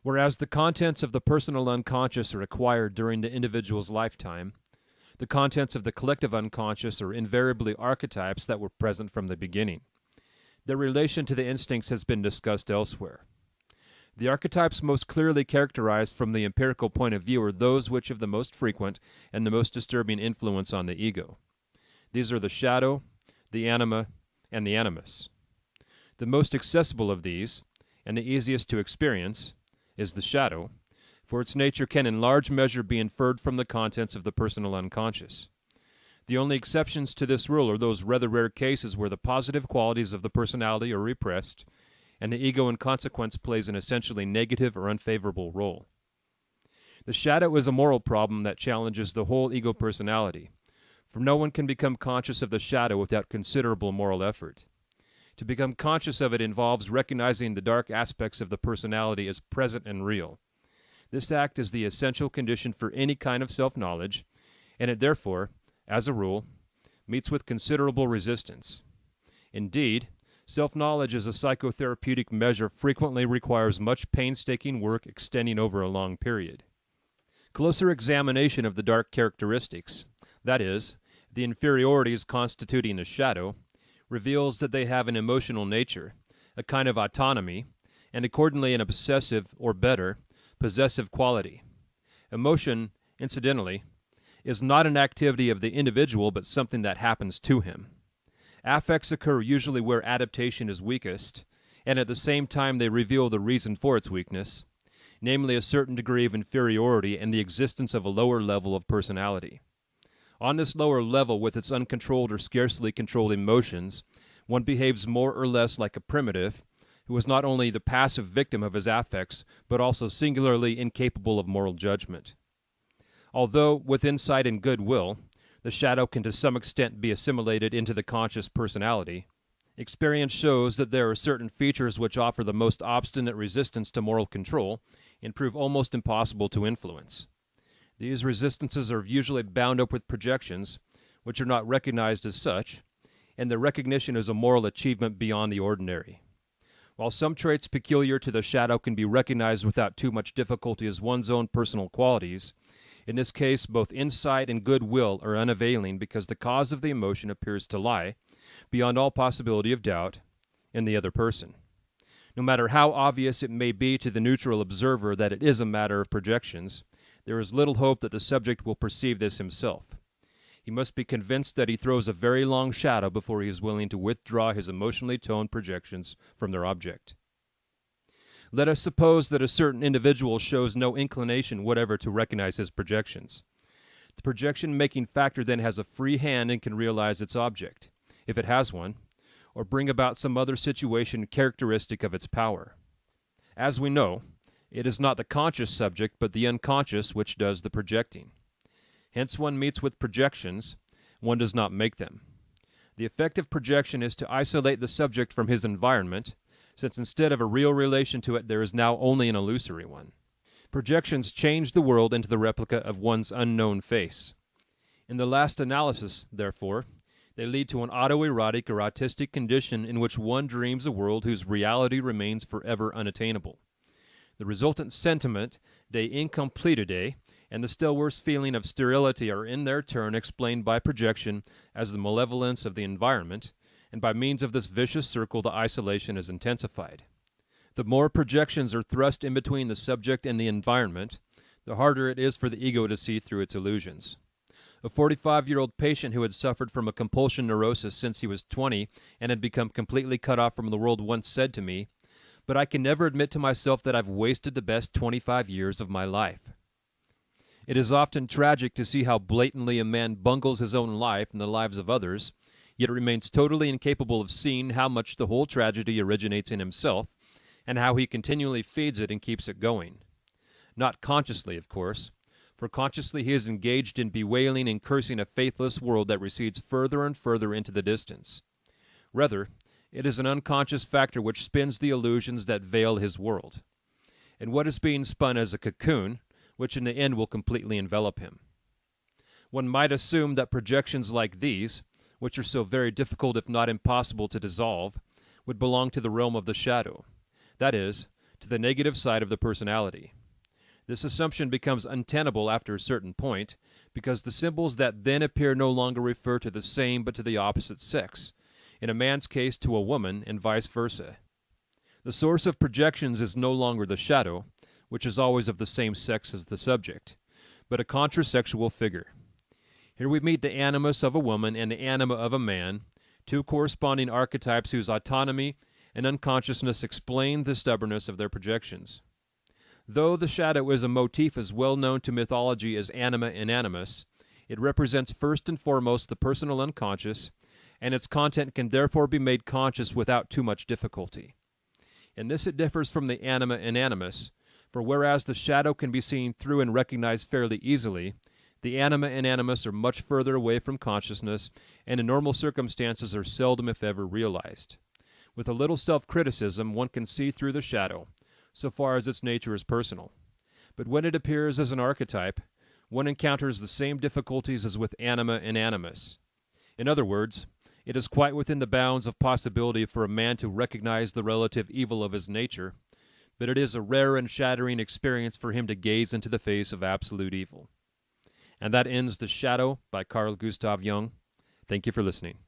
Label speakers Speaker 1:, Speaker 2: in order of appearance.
Speaker 1: Whereas the contents of the personal unconscious are acquired during the individual's lifetime, the contents of the collective unconscious are invariably archetypes that were present from the beginning. Their relation to the instincts has been discussed elsewhere. The archetypes most clearly characterized from the empirical point of view are those which have the most frequent and the most disturbing influence on the ego. These are the shadow, the anima, and the animus. The most accessible of these, and the easiest to experience, is the shadow, for its nature can in large measure be inferred from the contents of the personal unconscious. The only exceptions to this rule are those rather rare cases where the positive qualities of the personality are repressed, and the ego in consequence plays an essentially negative or unfavorable role. The shadow is a moral problem that challenges the whole ego personality, for no one can become conscious of the shadow without considerable moral effort. To become conscious of it involves recognizing the dark aspects of the personality as present and real. This act is the essential condition for any kind of self-knowledge, and it therefore, as a rule, meets with considerable resistance. Indeed, self-knowledge as a psychotherapeutic measure frequently requires much painstaking work extending over a long period. Closer examination of the dark characteristics, that is, the inferiorities constituting a shadow, reveals that they have an emotional nature, a kind of autonomy, and accordingly an obsessive, or better, possessive quality. Emotion, incidentally, is not an activity of the individual but something that happens to him. Affects occur usually where adaptation is weakest, and at the same time they reveal the reason for its weakness, namely a certain degree of inferiority and the existence of a lower level of personality. On this lower level, with its uncontrolled or scarcely controlled emotions, one behaves more or less like a primitive, who is not only the passive victim of his affects, but also singularly incapable of moral judgment. Although, with insight and goodwill, the shadow can to some extent be assimilated into the conscious personality, experience shows that there are certain features which offer the most obstinate resistance to moral control and prove almost impossible to influence. These resistances are usually bound up with projections, which are not recognized as such, and their recognition is a moral achievement beyond the ordinary. While some traits peculiar to the shadow can be recognized without too much difficulty as one's own personal qualities, in this case both insight and goodwill are unavailing because the cause of the emotion appears to lie, beyond all possibility of doubt, in the other person. No matter how obvious it may be to the neutral observer that it is a matter of projections, there is little hope that the subject will perceive this himself. He must be convinced that he throws a very long shadow before he is willing to withdraw his emotionally toned projections from their object. Let us suppose that a certain individual shows no inclination whatever to recognize his projections. The projection-making factor then has a free hand and can realize its object, if it has one, or bring about some other situation characteristic of its power. As we know, it is not the conscious subject but the unconscious which does the projecting. Hence one meets with projections, one does not make them. The effect of projection is to isolate the subject from his environment, since instead of a real relation to it there is now only an illusory one. Projections change the world into the replica of one's unknown face. In the last analysis, therefore, they lead to an autoerotic or autistic condition in which one dreams a world whose reality remains forever unattainable. The resultant sentiment, de incompletude, and the still worse feeling of sterility are in their turn explained by projection as the malevolence of the environment, and by means of this vicious circle the isolation is intensified. The more projections are thrust in between the subject and the environment, the harder it is for the ego to see through its illusions. A 45-year-old patient who had suffered from a compulsion neurosis since he was 20 and had become completely cut off from the world once said to me, "But I can never admit to myself that I've wasted the best 25 years of my life." It is often tragic to see how blatantly a man bungles his own life and the lives of others, yet remains totally incapable of seeing how much the whole tragedy originates in himself, and how he continually feeds it and keeps it going. Not consciously, of course, for consciously he is engaged in bewailing and cursing a faithless world that recedes further and further into the distance. Rather, it is an unconscious factor which spins the illusions that veil his world. And what is being spun as a cocoon, which in the end will completely envelop him. One might assume that projections like these, which are so very difficult if not impossible to dissolve, would belong to the realm of the shadow, that is, to the negative side of the personality. This assumption becomes untenable after a certain point, because the symbols that then appear no longer refer to the same but to the opposite sex, in a man's case to a woman, and vice versa. The source of projections is no longer the shadow, which is always of the same sex as the subject, but a contrasexual figure. Here we meet the animus of a woman and the anima of a man, two corresponding archetypes whose autonomy and unconsciousness explain the stubbornness of their projections. Though the shadow is a motif as well known to mythology as anima and animus, it represents first and foremost the personal unconscious, and its content can therefore be made conscious without too much difficulty. In this it differs from the anima and animus, for whereas the shadow can be seen through and recognized fairly easily, the anima and animus are much further away from consciousness, and in normal circumstances are seldom if ever realized. With a little self-criticism, one can see through the shadow, so far as its nature is personal. But when it appears as an archetype, one encounters the same difficulties as with anima and animus. In other words, it is quite within the bounds of possibility for a man to recognize the relative evil of his nature, but it is a rare and shattering experience for him to gaze into the face of absolute evil. And that ends The Shadow by Carl Gustav Jung. Thank you for listening.